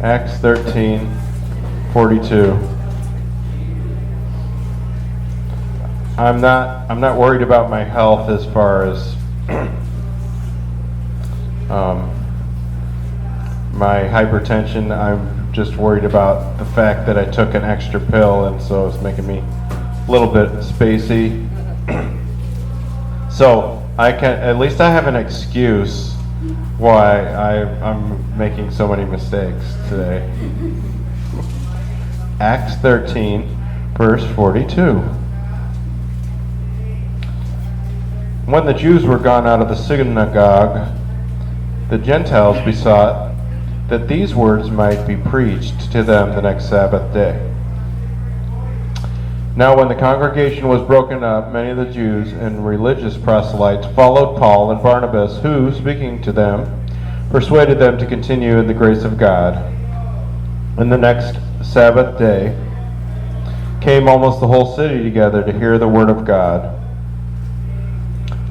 Acts 13:42. I'm not worried about my health as far as my hypertension. I'm just worried about the fact that I took an extra pill, and so it's making me a little bit spacey. So at least I have an excuse why I'm making so many mistakes today. Acts 13, verse 42. When the Jews were gone out of the synagogue, the Gentiles besought that these words might be preached to them the next Sabbath day. Now when the congregation was broken up, many of the Jews and religious proselytes followed Paul and Barnabas, who, speaking to them, persuaded them to continue in the grace of God. And the next Sabbath day came almost the whole city together to hear the word of God.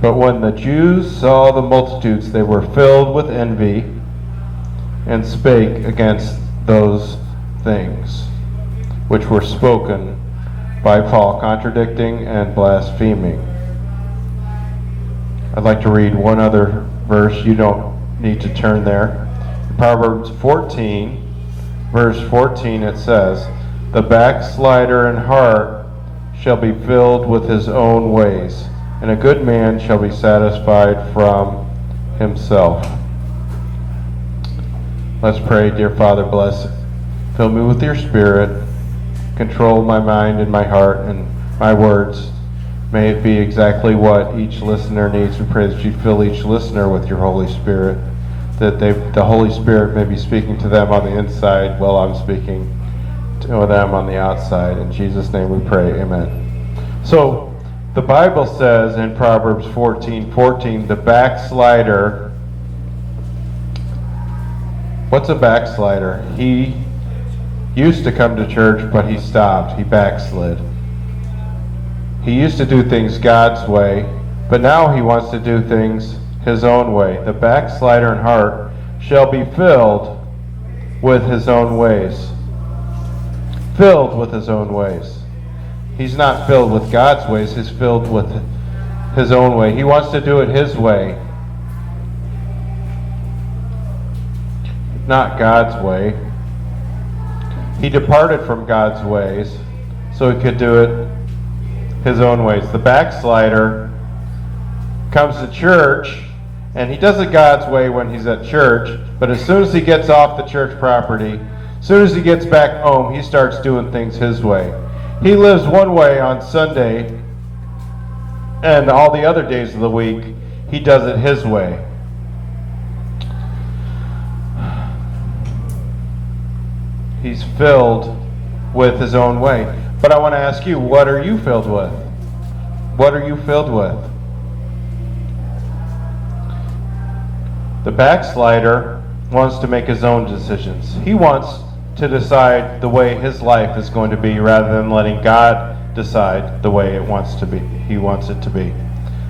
But when the Jews saw the multitudes, they were filled with envy and spake against those things which were spoken by Paul, contradicting and blaspheming. I'd like to read one other verse. You don't need to turn there. In Proverbs 14, verse 14, it says, "The backslider in heart shall be filled with his own ways, and a good man shall be satisfied from himself." Let's pray. Dear Father, bless, fill me with your Spirit, control my mind and my heart and my words. May it be exactly what each listener needs. We pray that you fill each listener with your Holy Spirit, that the Holy Spirit may be speaking to them on the inside while I'm speaking to them on the outside. In Jesus' name we pray, amen. So, the Bible says in Proverbs 14:14, the backslider. What's a backslider? He used to come to church, but he stopped. He backslid. He used to do things God's way, but now he wants to do things his own way. The backslider in heart shall be filled with his own ways. Filled with his own ways. He's not filled with God's ways, he's filled with his own way. He wants to do it his way, not God's way. He departed from God's ways so he could do it his own ways. The backslider comes to church and he does it God's way when he's at church, but as soon as he gets off the church property, as soon as he gets back home, he starts doing things his way. He lives one way on Sunday, and all the other days of the week, he does it his way. He's filled with his own way. But I want to ask you, what are you filled with? What are you filled with? The backslider wants to make his own decisions. He wants to decide the way his life is going to be rather than letting God decide the way he wants it to be.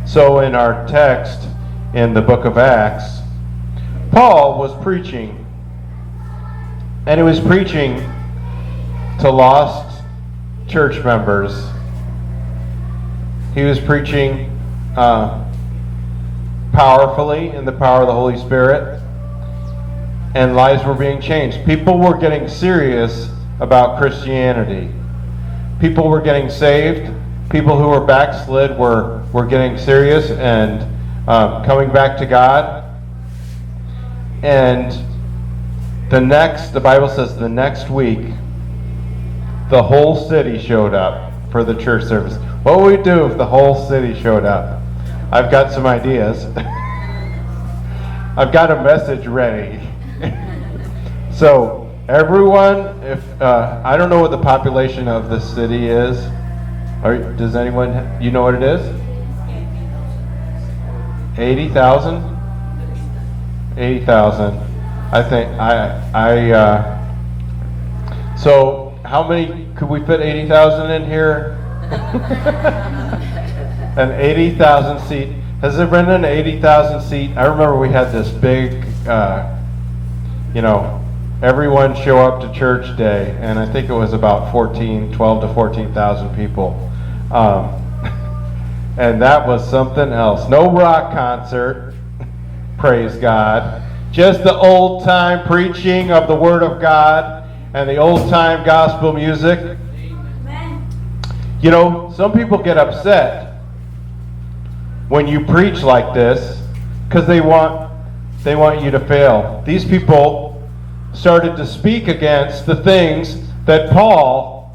So in our text in the book of Acts, Paul was preaching. And he was preaching to lost church members. He was preaching powerfully in the power of the Holy Spirit. And lives were being changed. People were getting serious about Christianity. People were getting saved. People who were backslid were getting serious and coming back to God. And the Bible says the next week, the whole city showed up for the church service. What would we do if the whole city showed up? I've got some ideas. I've got a message ready. So everyone, if I don't know what the population of the city is. Does anyone? You know what it is? 80,000. 80,000. I think so how many could we fit 80,000 in here? An 80,000 seat. Has there been an 80,000 seat? I remember we had this big, everyone show up to church day, and I think it was about 12 to 14,000 people. And that was something else. No rock concert, praise God. Just the old-time preaching of the Word of God and the old-time gospel music. Amen. You know, some people get upset when you preach like this because they want you to fail. These people started to speak against the things that Paul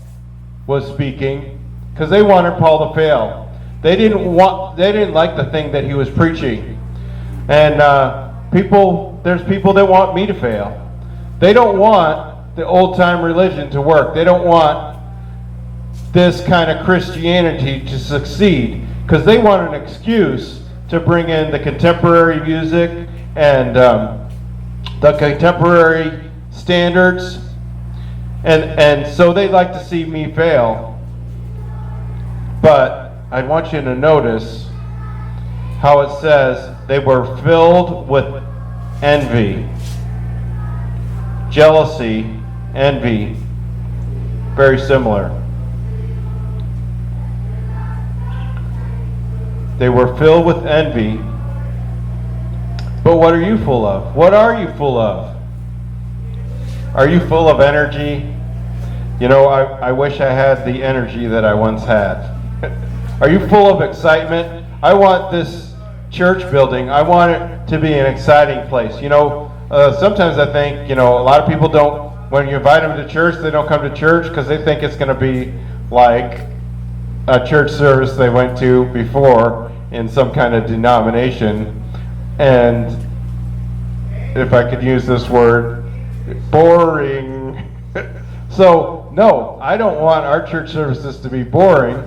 was speaking because they wanted Paul to fail. They didn't like the thing that he was preaching. And there's people that want me to fail. They don't want the old-time religion to work. They don't want this kind of Christianity to succeed because they want an excuse to bring in the contemporary music and the contemporary standards. And so they like to see me fail. But I want you to notice how it says they were filled with envy, jealousy, envy, very similar. They were filled with envy. But what are you full of? What are you full of? Are you full of energy? You know, I wish I had the energy that I once had. Are you full of excitement? I want this church building, I want it to be an exciting place. You know, sometimes I think, you know, a lot of people don't, when you invite them to church, they don't come to church because they think it's going to be like a church service they went to before in some kind of denomination. And if I could use this word, boring. So, no, I don't want our church services to be boring.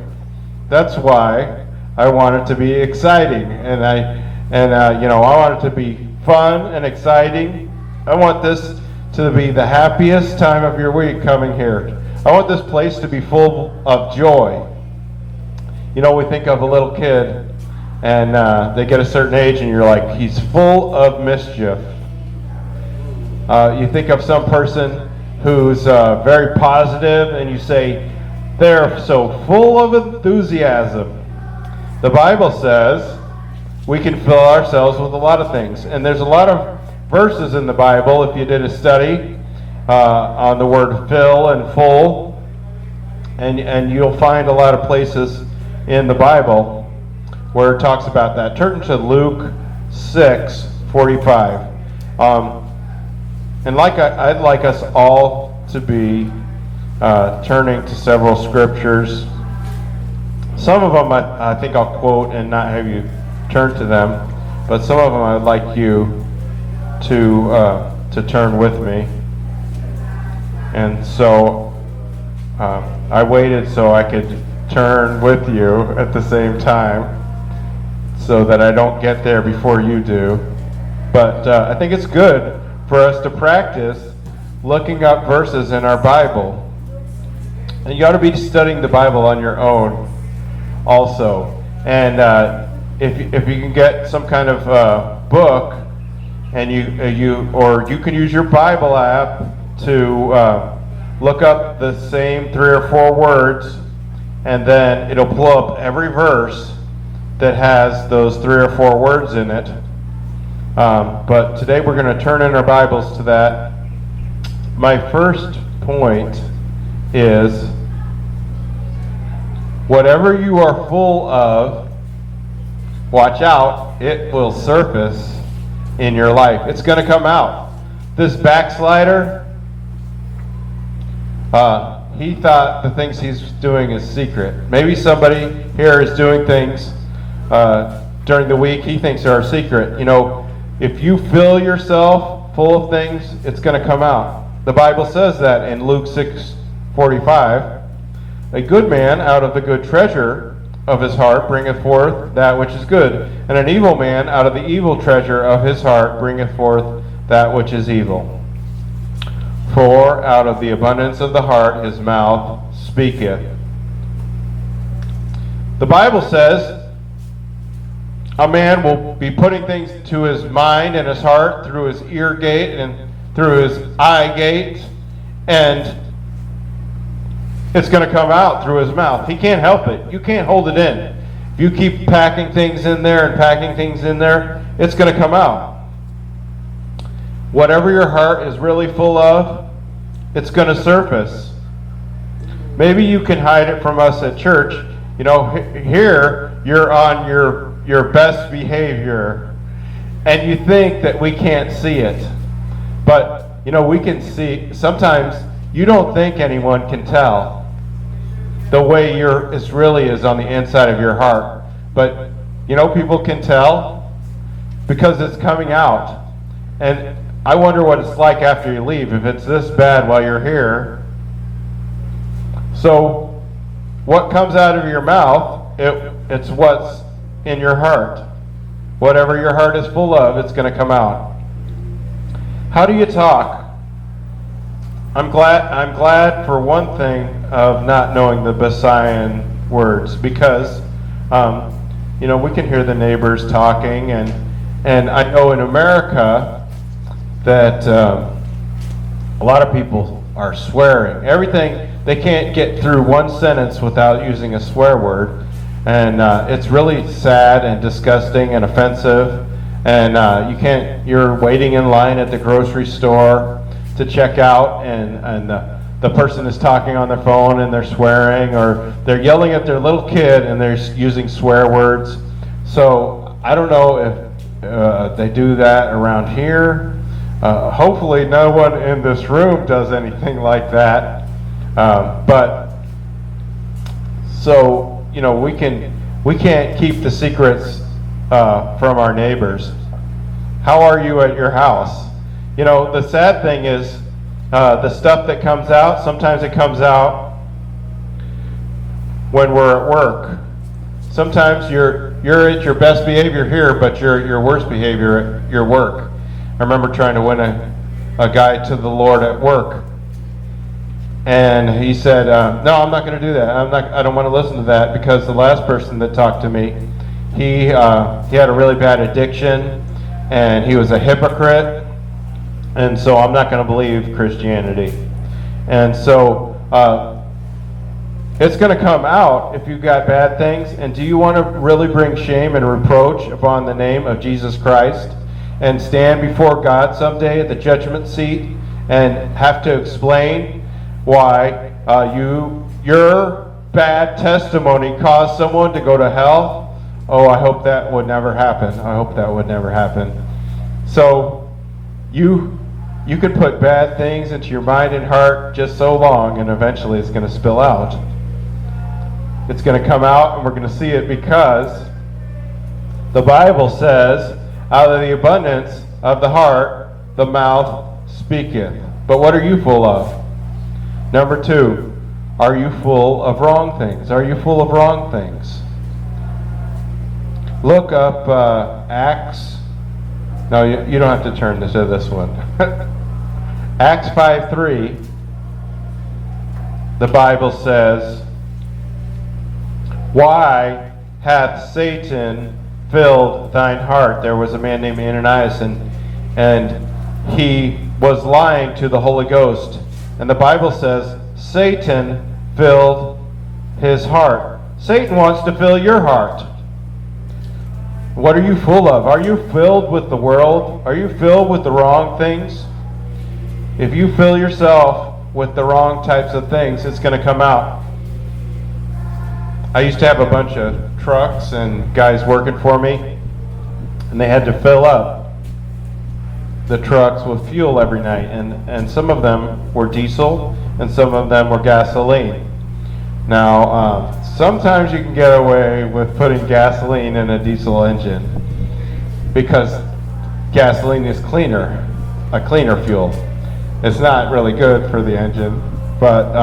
That's why I want it to be exciting, and I want it to be fun and exciting. I want this to be the happiest time of your week coming here. I want this place to be full of joy. You know, we think of a little kid, and they get a certain age, and you're like, he's full of mischief. You think of some person who's very positive, and you say, they're so full of enthusiasm. The Bible says we can fill ourselves with a lot of things. And there's a lot of verses in the Bible, if you did a study on the word fill and full. And you'll find a lot of places in the Bible where it talks about that. Turn to Luke 6:45. And I'd like us all to be turning to several scriptures. Some of them I think I'll quote and not have you turn to them, but some of them I'd like you to turn with me. And so I waited so I could turn with you at the same time so that I don't get there before you do. But I think it's good for us to practice looking up verses in our Bible. And you ought to be studying the Bible on your own also. And if you can get some kind of book, and you can use your Bible app to look up the same 3 or 4 words, and then it'll pull up every verse that has those 3 or 4 words in it. But today we're going to turn in our Bibles to that. My first point is, whatever you are full of, watch out, it will surface in your life. It's going to come out. This backslider, he thought the things he's doing is secret. Maybe somebody here is doing things during the week he thinks are secret. You know, if you fill yourself full of things, it's going to come out. The Bible says that in Luke 6:45. A good man out of the good treasure of his heart bringeth forth that which is good, and an evil man out of the evil treasure of his heart bringeth forth that which is evil. For out of the abundance of the heart his mouth speaketh. The Bible says a man will be putting things to his mind and his heart through his ear gate and through his eye gate, and it's going to come out through his mouth. He can't help it. You can't hold it in. If you keep packing things in there and packing things in there, it's going to come out. Whatever your heart is really full of, it's going to surface. Maybe you can hide it from us at church. You know, here you're on your best behavior, and you think that we can't see it. But, you know, we can see. Sometimes you don't think anyone can tell the way it really is on the inside of your heart. But, you know, people can tell because it's coming out. And I wonder what it's like after you leave, if it's this bad while you're here. So, what comes out of your mouth, it's what's in your heart. Whatever your heart is full of, it's going to come out. How do you talk? I'm glad for one thing of not knowing the Visayan words, because you know, we can hear the neighbors talking, and I know in America that a lot of people are swearing. Everything, they can't get through one sentence without using a swear word, and it's really sad and disgusting and offensive. And you're waiting in line at the grocery store to check out, and the person is talking on their phone and they're swearing, or they're yelling at their little kid and they're using swear words. So I don't know if they do that around here. Hopefully no one in this room does anything like that. But so, you know, we can't keep the secrets from our neighbors. How are you at your house? You know, the sad thing is the stuff that comes out, sometimes it comes out when we're at work. Sometimes you're at your best behavior here, but your worst behavior at your work. I remember trying to win a guy to the Lord at work, and he said, "No, I'm not going to do that. I don't want to listen to that, because the last person that talked to me, he had a really bad addiction, and he was a hypocrite, and so I'm not going to believe Christianity." And so it's going to come out if you've got bad things. And do you want to really bring shame and reproach upon the name of Jesus Christ and stand before God someday at the judgment seat and have to explain why your bad testimony caused someone to go to hell? Oh, I hope that would never happen. I hope that would never happen. So you can put bad things into your mind and heart just so long, and eventually it's going to spill out. It's going to come out, and we're going to see it, because the Bible says, out of the abundance of the heart, the mouth speaketh. But what are you full of? Number 2, are you full of wrong things? Are you full of wrong things? Look up Acts. No, you don't have to turn to this one. Acts 5:3. The Bible says, "Why hath Satan filled thine heart?" There was a man named Ananias, and he was lying to the Holy Ghost. And the Bible says Satan filled his heart. Satan wants to fill your heart. What are you full of? Are you filled with the world? Are you filled with the wrong things? If you fill yourself with the wrong types of things, it's going to come out. I used to have a bunch of trucks and guys working for me, and they had to fill up the trucks with fuel every night, and some of them were diesel and some of them were gasoline. Now, sometimes you can get away with putting gasoline in a diesel engine because gasoline is a cleaner fuel. It's not really good for the engine, but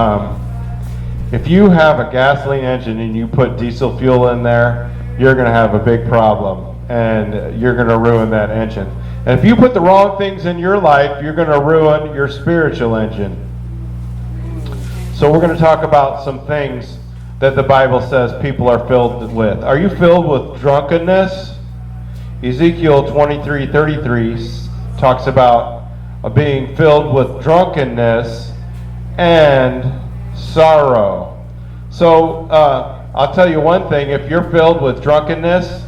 if you have a gasoline engine and you put diesel fuel in there, you're going to have a big problem, and you're going to ruin that engine. And if you put the wrong things in your life, you're going to ruin your spiritual engine. So we're going to talk about some things that the Bible says people are filled with. Are you filled with drunkenness? Ezekiel 23:33 talks about of being filled with drunkenness and sorrow. So I'll tell you one thing, if you're filled with drunkenness,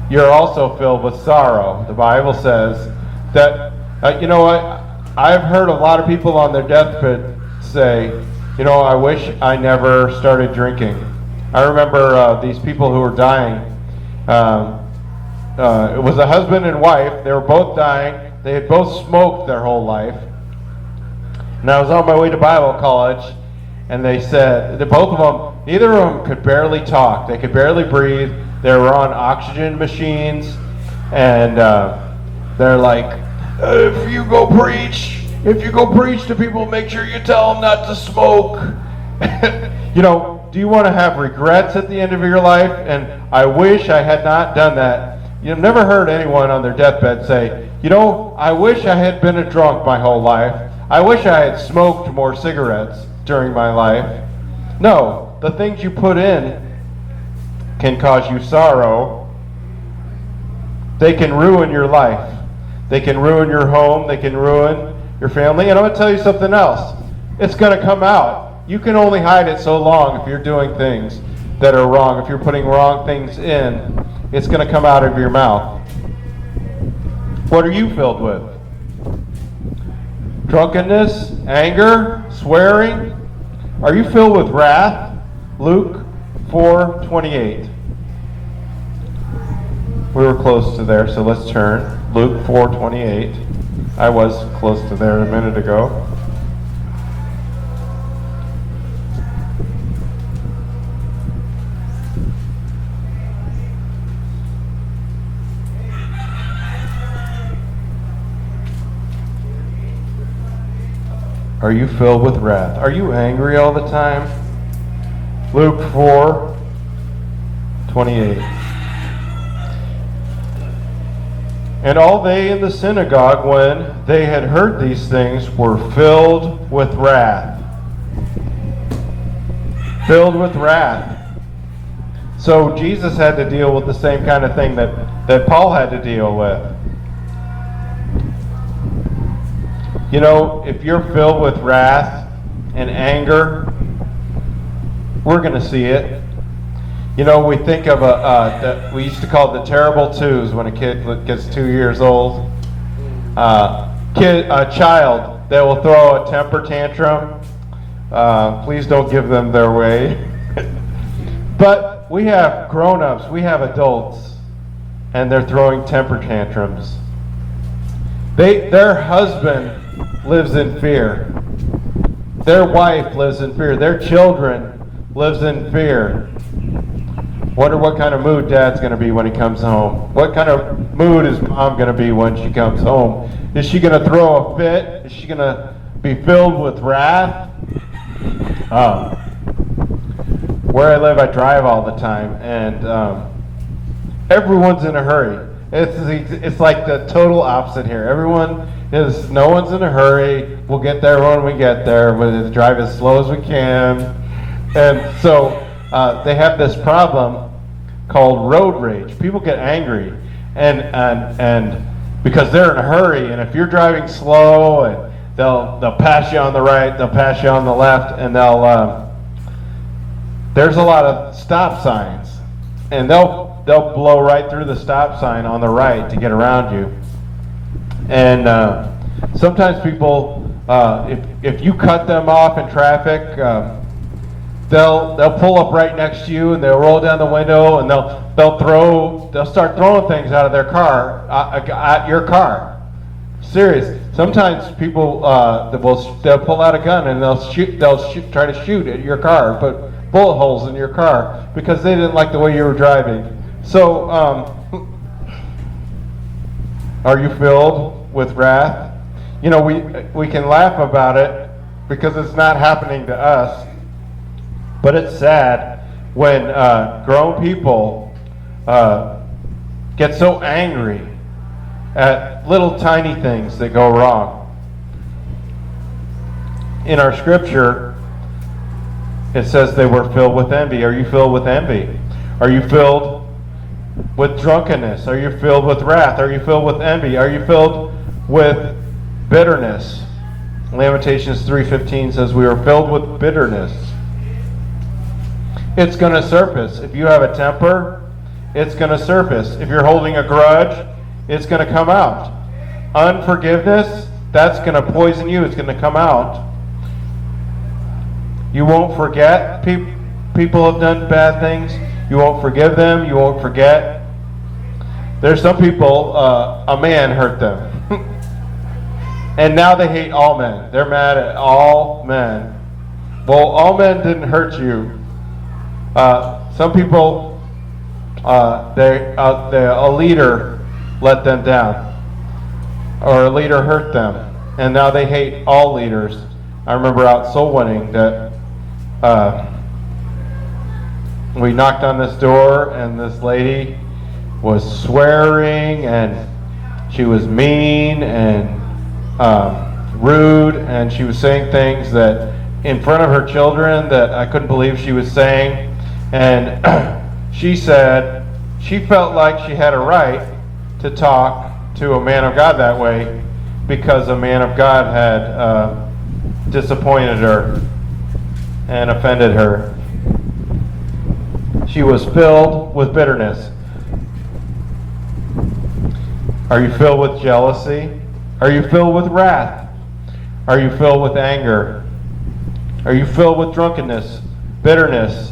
you're also filled with sorrow. The Bible says that, I've heard a lot of people on their deathbed say, I wish I never started drinking. I remember these people who were dying. It was a husband and wife. They were both dying. They had both smoked their whole life. And I was on my way to Bible college, and they said that both of them, neither of them could barely talk. They could barely breathe. They were on oxygen machines, and they're like, if you go preach to people, make sure you tell them not to smoke. Do you want to have regrets at the end of your life? And I wish I had not done that. You've never heard anyone on their deathbed say, I wish I had been a drunk my whole life. I wish I had smoked more cigarettes during my life. No, the things you put in can cause you sorrow. They can ruin your life. They can ruin your home. They can ruin your family. And I'm going to tell you something else. It's going to come out. You can only hide it so long if you're doing things that are wrong. If you're putting wrong things in, it's going to come out of your mouth. What are you filled with? Drunkenness, anger, swearing? Are you filled with wrath? Luke 4:28. We were close to there, so let's turn. Luke 4:28. I was close to there a minute ago. Are you filled with wrath? Are you angry all the time? Luke 4:28. And all they in the synagogue, when they had heard these things, were filled with wrath. Filled with wrath. So Jesus had to deal with the same kind of thing that Paul had to deal with. If you're filled with wrath and anger, we're going to see it. We think of we used to call it the terrible twos when a kid gets 2 years old. A child that will throw a temper tantrum. Please don't give them their way. But we have grown-ups, we have adults, and they're throwing temper tantrums. Their husband lives in fear. Their wife lives in fear. Their children lives in fear. Wonder what kind of mood Dad's going to be when he comes home. What kind of mood is Mom going to be when she comes home? Is she going to throw a fit? Is she going to be filled with wrath? Where I live, I drive all the time, and everyone's in a hurry. It's like the total opposite here. No one's in a hurry. We'll get there when we get there. We'll drive as slow as we can. And so they have this problem called road rage. People get angry, and because they're in a hurry. And if you're driving slow, and they'll pass you on the right, they'll pass you on the left, and there's a lot of stop signs, and they'll blow right through the stop sign on the right to get around you. And sometimes people, if you cut them off in traffic, they'll pull up right next to you, and they'll roll down the window, and they'll start throwing things out of their car at your car. Serious. Sometimes people they'll pull out a gun and they'll try to shoot at your car, put bullet holes in your car because they didn't like the way you were driving. So, are you filled with wrath? We can laugh about it because it's not happening to us, but it's sad when grown people get so angry at little tiny things that go wrong. In our scripture, it says they were filled with envy. Are you filled with envy? Are you filled with drunkenness? Are you filled with wrath? Are you filled with envy? Are you filled with bitterness. Lamentations 3:15 says we are filled with bitterness. It's going to surface. If you have a temper, it's going to surface. If you're holding a grudge, it's going to come out. Unforgiveness, that's going to poison you. It's going to come out. You won't forget. People have done bad things. You won't forgive them. You won't forget. There's some people, a man hurt them. And now they hate all men. They're mad at all men. Well, all men didn't hurt you. Some people, a leader let them down. Or a leader hurt them. And now they hate all leaders. I remember out soul winning that we knocked on this door and this lady was swearing and she was mean and rude, and she was saying things that in front of her children that I couldn't believe she was saying. And she said she felt like she had a right to talk to a man of God that way because a man of God had disappointed her and offended her. She was filled with bitterness. Are you filled with jealousy? Are you filled with wrath? Are you filled with anger? Are you filled with drunkenness, bitterness?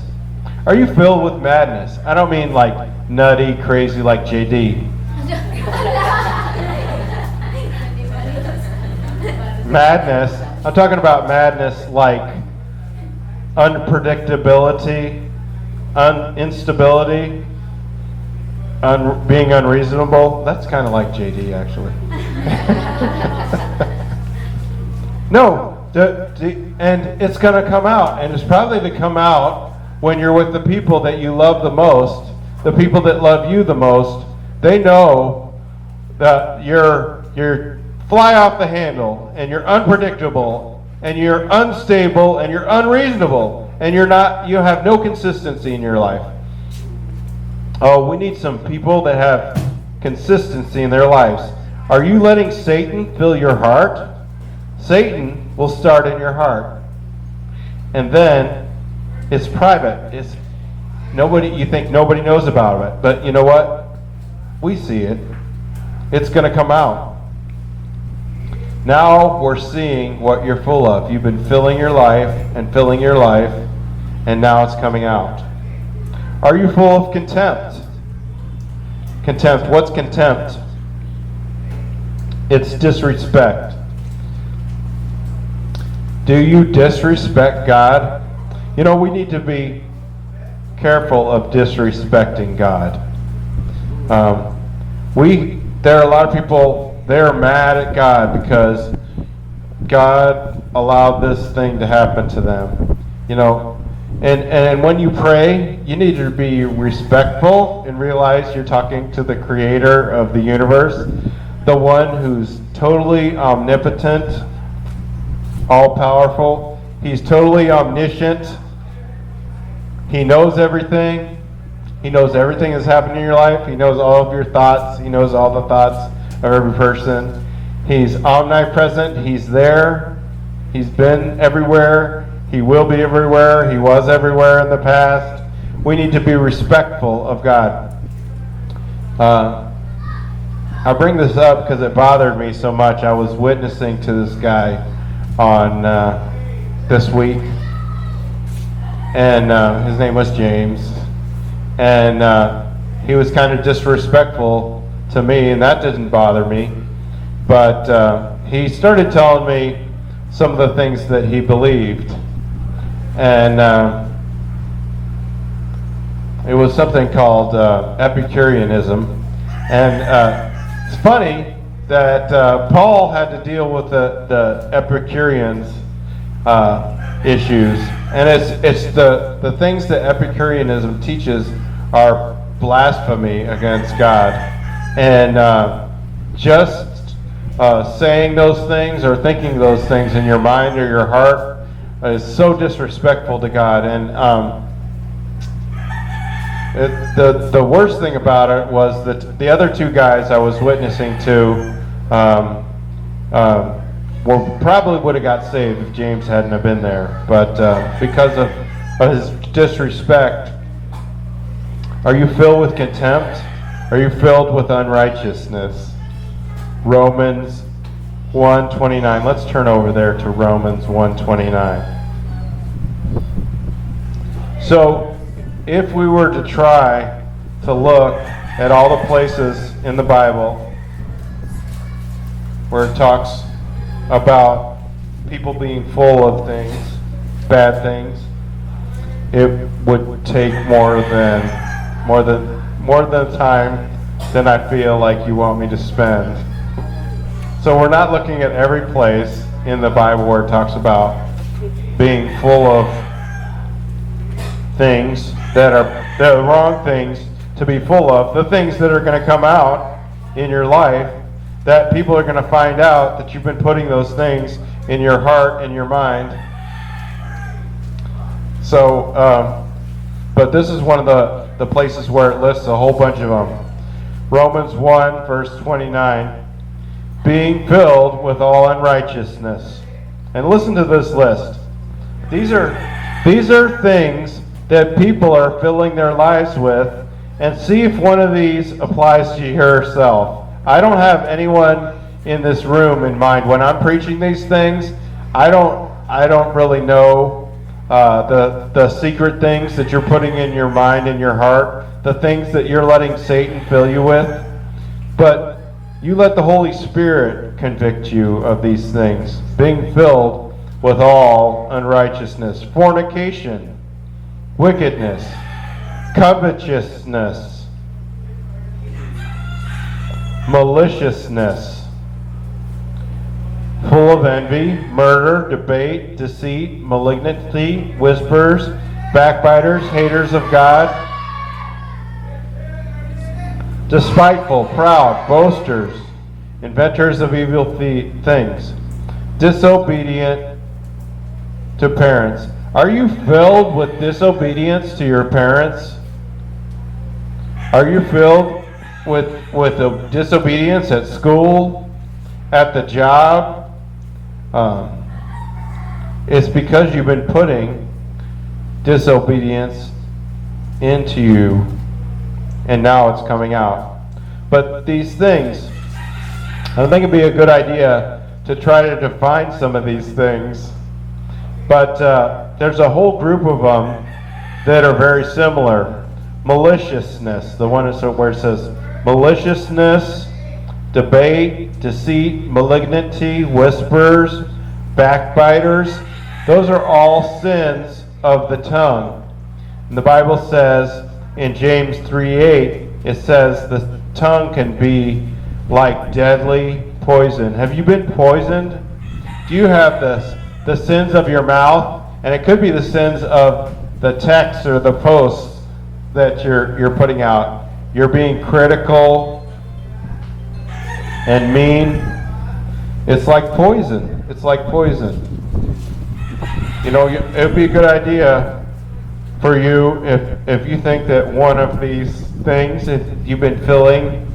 Are you filled with madness? I don't mean like nutty, crazy like JD. Madness, I'm talking about madness like unpredictability, instability, being unreasonable. That's kind of like JD, actually. No, and it's going to come out, and it's probably to come out when you're with the people that you love the most, the people that love you the most. They know that you're fly off the handle, and you're unpredictable, and you're unstable, and you're unreasonable, and you have no consistency in your life. Oh, we need some people that have consistency in their lives. Are you letting Satan fill your heart? Satan will start in your heart. And then it's private. It's nobody, you think nobody knows about it. But you know what? We see it. It's going to come out. Now we're seeing what you're full of. You've been filling your life, and now it's coming out. Are you full of contempt? Contempt. What's contempt? It's disrespect. Do you disrespect God? You know, we need to be careful of disrespecting God. There are a lot of people, they're mad at God because God allowed this thing to happen to them. You know, and when you pray, you need to be respectful and realize you're talking to the creator of the universe, the one who's totally omnipotent, all-powerful. He's totally omniscient. He knows everything. He knows everything that's happening in your life. He knows all of your thoughts. He knows all the thoughts of every person. He's omnipresent. He's there. He's been everywhere. He will be everywhere. He was everywhere in the past. We need to be respectful of God. I bring this up because it bothered me so much. I was witnessing to this guy on this week, and his name was James, and he was kind of disrespectful to me, and that didn't bother me. But he started telling me some of the things that he believed. And it was something called Epicureanism. And it's funny that Paul had to deal with the Epicureans issues. And it's the things that Epicureanism teaches are blasphemy against God. And just saying those things or thinking those things in your mind or your heart is so disrespectful to God. And the worst thing about it was that the other two guys I was witnessing to, well, probably would have got saved if James hadn't have been there. But because of his disrespect, are you filled with contempt? Are you filled with unrighteousness? Romans 1:29. Let's turn over there to Romans 1:29. So, if we were to try to look at all the places in the Bible where it talks about people being full of things, bad things, it would take more than time than I feel like you want me to spend. So we're not looking at every place in the Bible where it talks about being full of things that are the wrong things to be full of, the things that are going to come out in your life, that people are going to find out that you've been putting those things in your heart and your mind. So, but this is one of the places where it lists a whole bunch of them. Romans 1, verse 29, being filled with all unrighteousness. And listen to this list. These are things that people are filling their lives with, and see if one of these applies to yourself. I don't have anyone in this room in mind. When I'm preaching these things, I don't really know the secret things that you're putting in your mind and your heart, the things that you're letting Satan fill you with. But you let the Holy Spirit convict you of these things. Being filled with all unrighteousness, fornication, wickedness, covetousness, maliciousness, full of envy, murder, debate, deceit, malignity, whisperers, backbiters, haters of God, despiteful, proud, boasters, inventors of evil things, disobedient to parents. Are you filled with disobedience to your parents? Are you filled with disobedience at school, at the job? It's because you've been putting disobedience into you, and now it's coming out. But these things, I think it'd be a good idea to try to define some of these things. But there's a whole group of them that are very similar. Maliciousness, the one where it says maliciousness, debate, deceit, malignity, whisperers, backbiters. Those are all sins of the tongue. And the Bible says in James 3:8, it says the tongue can be like deadly poison. Have you been poisoned? Do you have the sins of your mouth? And it could be the sins of the texts or the posts that you're putting out. You're being critical and mean. It's like poison. It's like poison. You know, it would be a good idea for you if you think that one of these things, if you've been filling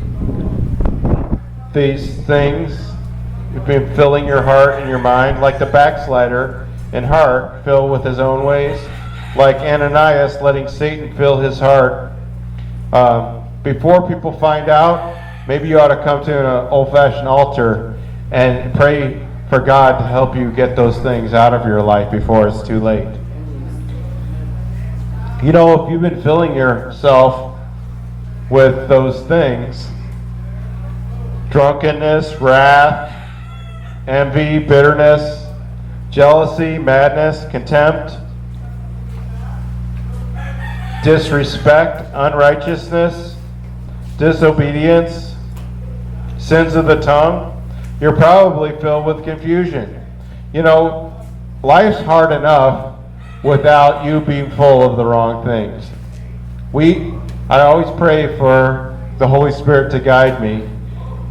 these things, you've been filling your heart and your mind, like the backslider in heart filled with his own ways, like Ananias letting Satan fill his heart. Before people find out, maybe you ought to come to an old-fashioned altar and pray for God to help you get those things out of your life before it's too late. You know, if you've been filling yourself with those things, drunkenness, wrath, envy, bitterness, jealousy, madness, contempt, disrespect, unrighteousness, disobedience, sins of the tongue, you're probably filled with confusion. You know, life's hard enough without you being full of the wrong things. I always pray for the Holy Spirit to guide me,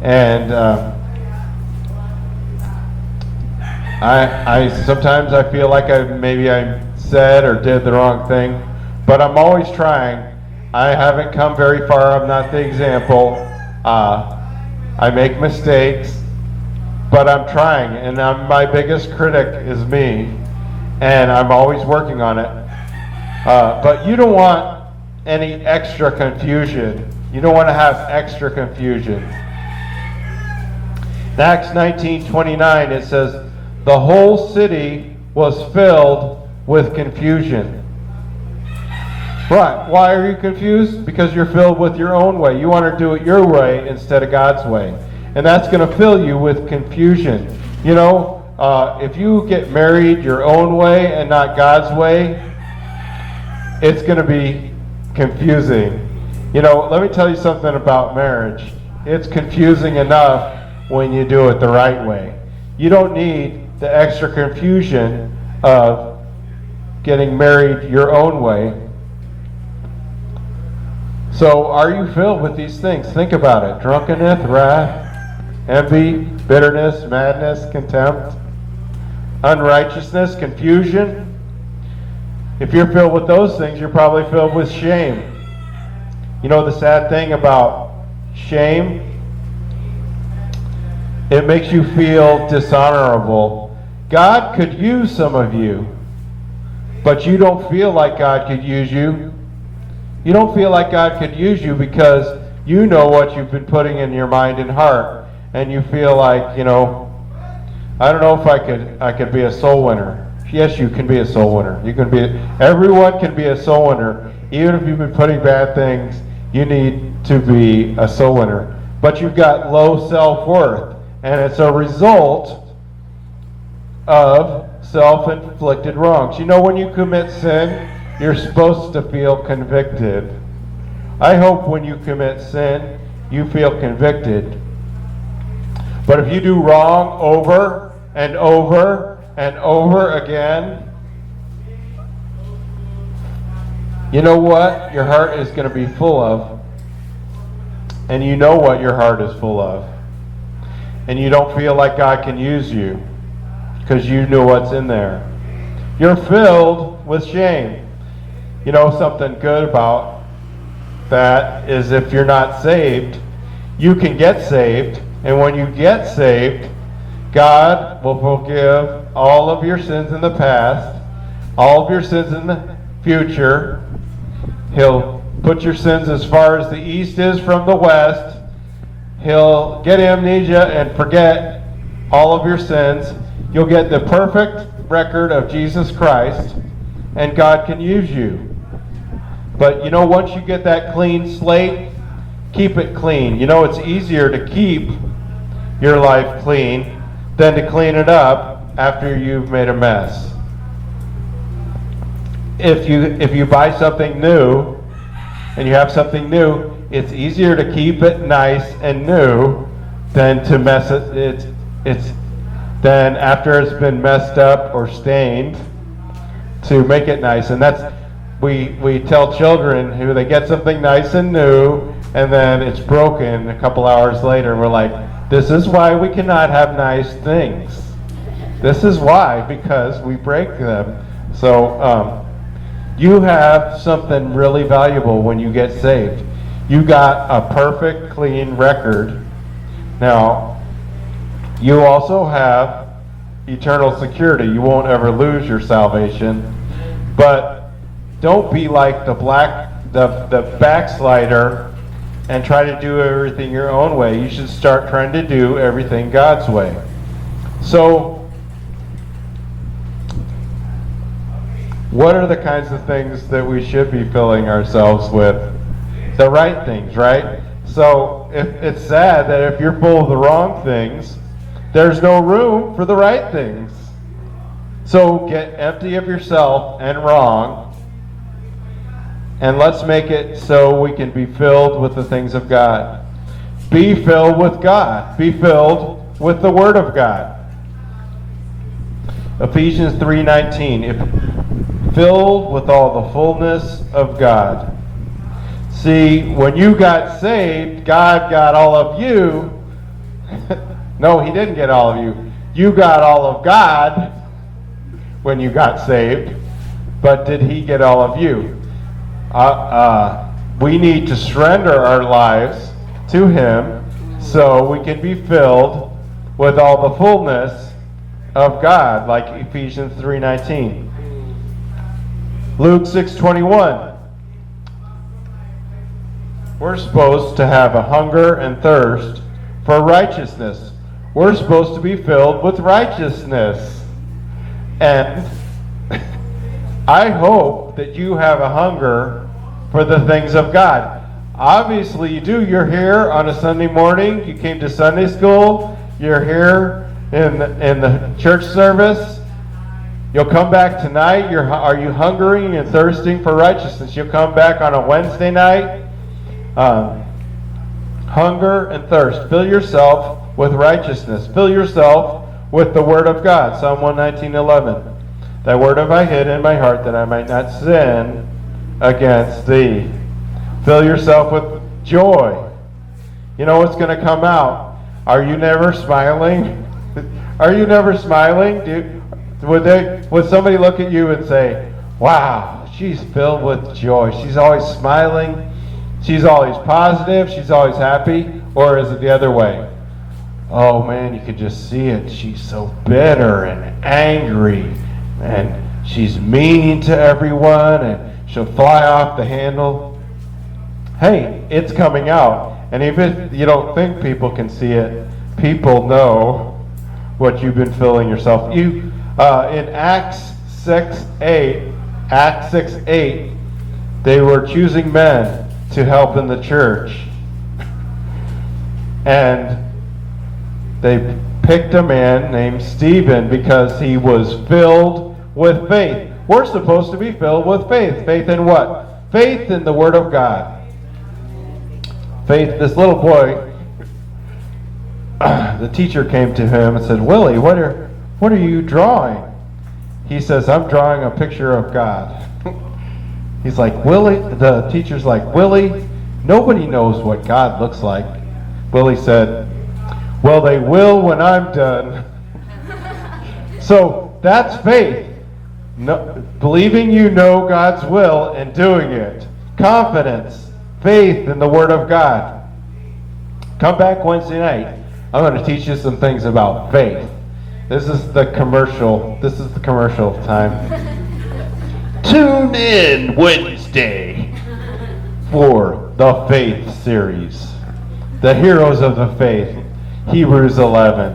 and I sometimes I feel like I said or did the wrong thing, but I'm always trying. I haven't come very far. I'm not the example. I make mistakes, but I'm trying, and my biggest critic is me, and I'm always working on it. But you don't want any extra confusion. You don't want to have extra confusion. In Acts 19:29, it says, the whole city was filled with confusion. Right. Why are you confused? Because you're filled with your own way. You want to do it your way instead of God's way. And that's going to fill you with confusion. You know, if you get married your own way and not God's way, it's going to be confusing. You know, let me tell you something about marriage. It's confusing enough when you do it the right way. You don't need the extra confusion of getting married your own way. So are you filled with these things? Think about it. Drunkenness, wrath, envy, bitterness, madness, contempt, unrighteousness, confusion. If you're filled with those things, you're probably filled with shame. You know the sad thing about shame? It makes you feel dishonorable. God could use some of you, but you don't feel like God could use you. You don't feel like God could use you because you know what you've been putting in your mind and heart, and you feel like, you know, I don't know if I could be a soul winner. Yes, you can be a soul winner. You can be. Everyone can be a soul winner. Even if you've been putting bad things, you need to be a soul winner. But you've got low self-worth, and it's a result of self-inflicted wrongs. You know, when you commit sin, you're supposed to feel convicted. I hope when you commit sin, you feel convicted. But if you do wrong over and over and over again, you know what your heart is going to be full of. And you know what your heart is full of. And you don't feel like God can use you because you know what's in there. You're filled with shame. You know, something good about that is if you're not saved, you can get saved. And when you get saved, God will forgive all of your sins in the past, all of your sins in the future. He'll put your sins as far as the east is from the west. He'll get amnesia and forget all of your sins. You'll get the perfect record of Jesus Christ, and God can use you. But you know, once you get that clean slate, keep it clean. You know, it's easier to keep your life clean than to clean it up after you've made a mess. If you buy something new and you have something new, it's easier to keep it nice and new than to mess it. Then after it's been messed up or stained, to make it nice. And that's we tell children who they get something nice and new and then it's broken a couple hours later, and we're like, this is why we cannot have nice things. This is why, because we break them. So you have something really valuable when you get saved. You got a perfect, clean record. Now, you also have eternal security. You won't ever lose your salvation. But don't be like the backslider and try to do everything your own way. You should start trying to do everything God's way. So, what are the kinds of things that we should be filling ourselves with? The right things, right? So, it's sad that if you're full of the wrong things, there's no room for the right things. So, get empty of yourself and wrong, and let's make it so we can be filled with the things of God. Be filled with God. Be filled with the Word of God. Ephesians 3:19. Filled with all the fullness of God. See, when you got saved, God got all of you. No, He didn't get all of you. You got all of God when you got saved. But did He get all of you? We need to surrender our lives to Him so we can be filled with all the fullness of God, like Ephesians 3:19. Luke 6:21. We're supposed to have a hunger and thirst for righteousness. We're supposed to be filled with righteousness. And I hope that you have a hunger for the things of God. Obviously you do. You're here on a Sunday morning. You came to Sunday school. You're here in the church service. You'll come back tonight. Are you hungering and thirsting for righteousness? You'll come back on a Wednesday night. Hunger and thirst. Fill yourself with righteousness. Fill yourself with the Word of God. Psalm 119:11. Thy word have I hid in my heart that I might not sin against thee. Fill yourself with joy. You know what's going to come out. Are you never smiling? Are you never smiling? Would somebody look at you and say, wow, she's filled with joy. She's always smiling. She's always positive. She's always happy. Or is it the other way? Oh man, you can just see it. She's so bitter and angry. And she's mean to everyone. And she'll fly off the handle. Hey, it's coming out. And even if you don't think people can see it, people know what you've been filling yourself. In Acts 6:8, they were choosing men to help in the church. And they picked a man named Stephen because he was filled with faith. We're supposed to be filled with faith. Faith in what? Faith in the Word of God. Faith, this little boy, the teacher came to him and said, Willie, what are you drawing? He says, I'm drawing a picture of God. He's like, Willie, the teacher's like, Willie, nobody knows what God looks like. Willie said, well, they will when I'm done. So that's faith. Believing you know God's will and doing it. Confidence. Faith in the Word of God. Come back Wednesday night. I'm going to teach you some things about faith. This is the commercial time. Tune in Wednesday for the Faith series. The heroes of the faith. Hebrews 11.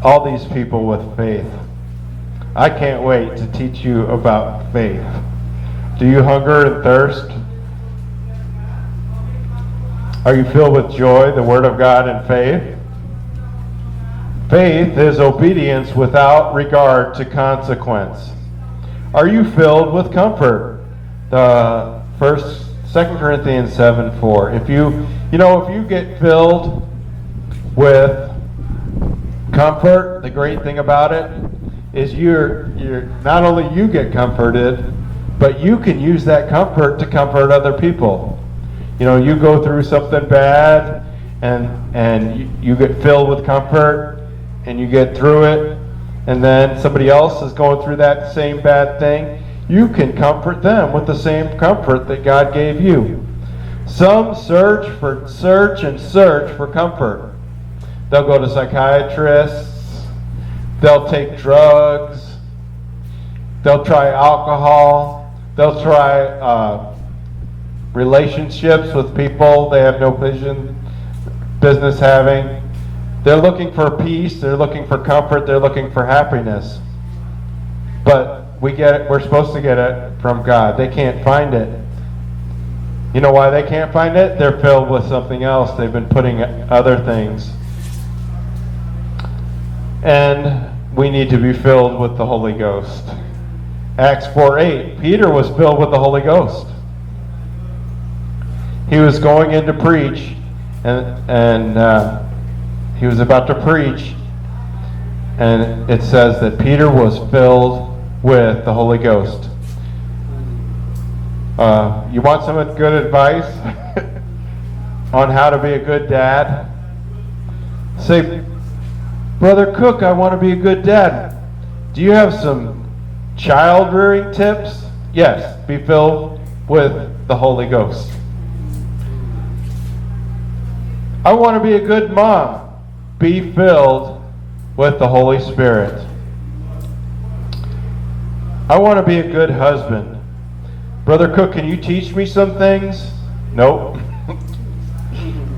All these people with faith. I can't wait to teach you about faith. Do you hunger and thirst? Are you filled with joy, the Word of God, and faith? Faith is obedience without regard to consequence. Are you filled with comfort? The 2 Corinthians 7:4. If you get filled with comfort, the great thing about it is you're not only you get comforted, but you can use that comfort to comfort other people. You know, you go through something bad and you get filled with comfort and you get through it, and then somebody else is going through that same bad thing. You can comfort them with the same comfort that God gave you. Some search for comfort. They'll go to psychiatrists, they'll take drugs, they'll try alcohol, they'll try relationships with people they have no business having. They're looking for peace, they're looking for comfort, they're looking for happiness. But we're supposed to get it from God. They can't find it. You know why they can't find it? They're filled with something else. They've been putting other things. And we need to be filled with the Holy Ghost. Acts 4:8. Peter was filled with the Holy Ghost. He was going in to preach, and he was about to preach, and it says that Peter was filled with the Holy Ghost. You want some good advice on how to be a good dad? Say, Brother Cook, I want to be a good dad. Do you have some child rearing tips? Yes, be filled with the Holy Ghost. I want to be a good mom. Be filled with the Holy Spirit. I want to be a good husband. Brother Cook, can you teach me some things? Nope.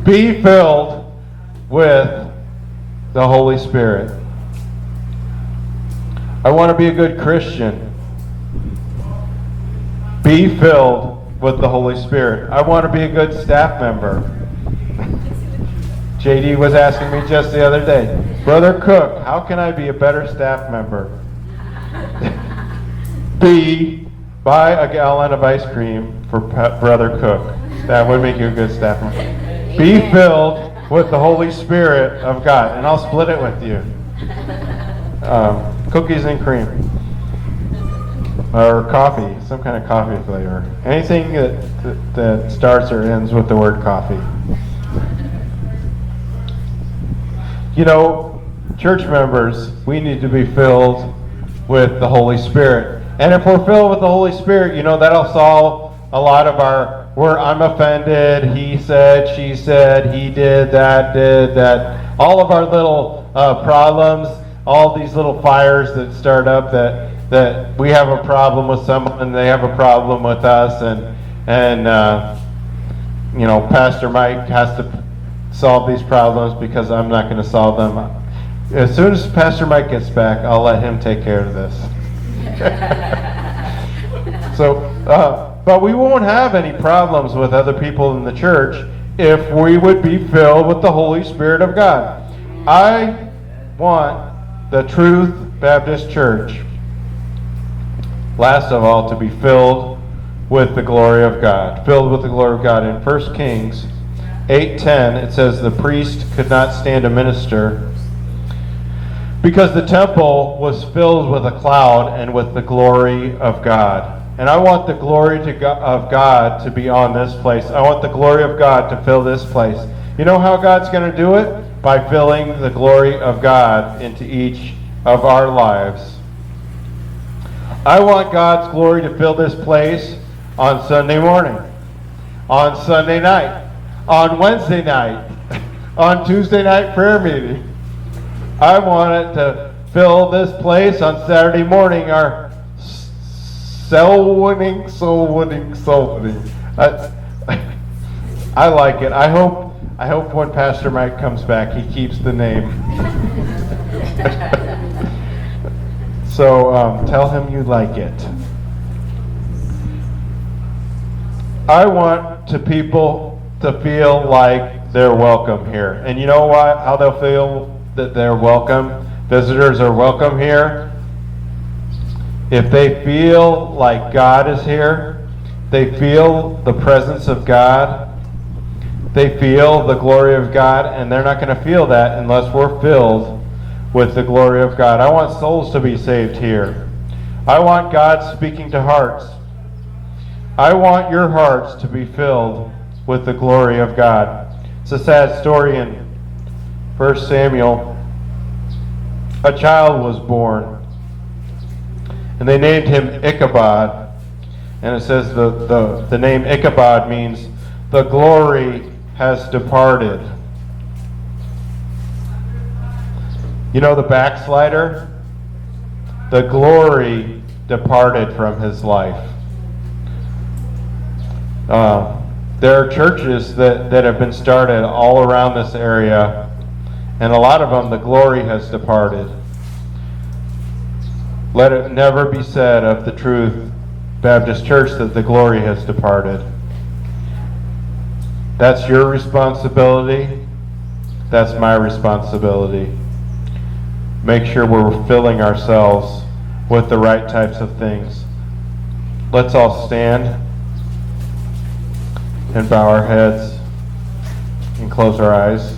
Be filled with the Holy Spirit. I want to be a good Christian. Be filled with the Holy Spirit. I want to be a good staff member. JD was asking me just the other day, Brother Cook, how can I be a better staff member? Buy a gallon of ice cream for Brother Cook. That would make you a good staff member. Be filled with the Holy Spirit of God, and I'll split it with you. Cookies and cream. Or coffee, some kind of coffee flavor. Anything that starts or ends with the word coffee. You know, church members, we need to be filled with the Holy Spirit. And if we're filled with the Holy Spirit, you know, that'll solve a lot of where I'm offended, he said, she said, he did that. All of our little problems, all these little fires that start up that we have a problem with someone, they have a problem with us, and you know, Pastor Mike has to solve these problems because I'm not going to solve them. As soon as Pastor Mike gets back, I'll let him take care of this. But we won't have any problems with other people in the church if we would be filled with the Holy Spirit of God. I want the Truth Baptist Church, last of all, to be filled with the glory of God. Filled with the glory of God. In 1 Kings 8:10, it says, the priest could not stand to minister because the temple was filled with a cloud and with the glory of God. And I want the glory of God to be on this place. I want the glory of God to fill this place. You know how God's going to do it? By filling the glory of God into each of our lives. I want God's glory to fill this place on Sunday morning, on Sunday night, on Wednesday night, on Tuesday night prayer meeting. I want it to fill this place on Saturday morning, our soul winning. I like it. I hope when Pastor Mike comes back, he keeps the name. So tell him you like it. I want people to feel like they're welcome here. And you know what? How they'll feel that they're welcome? Visitors are welcome here. If they feel like God is here, they feel the presence of God, they feel the glory of God, and they're not going to feel that unless we're filled with the glory of God. I want souls to be saved here. I want God speaking to hearts. I want your hearts to be filled with the glory of God. It's a sad story in 1 Samuel. A child was born, and they named him Ichabod. And it says the name Ichabod means the glory has departed. You know the backslider? The glory departed from his life. There are churches that have been started all around this area, and a lot of them, the glory has departed. Let it never be said of the Truth Baptist Church that the glory has departed. That's your responsibility. That's my responsibility. Make sure we're filling ourselves with the right types of things. Let's all stand and bow our heads and close our eyes.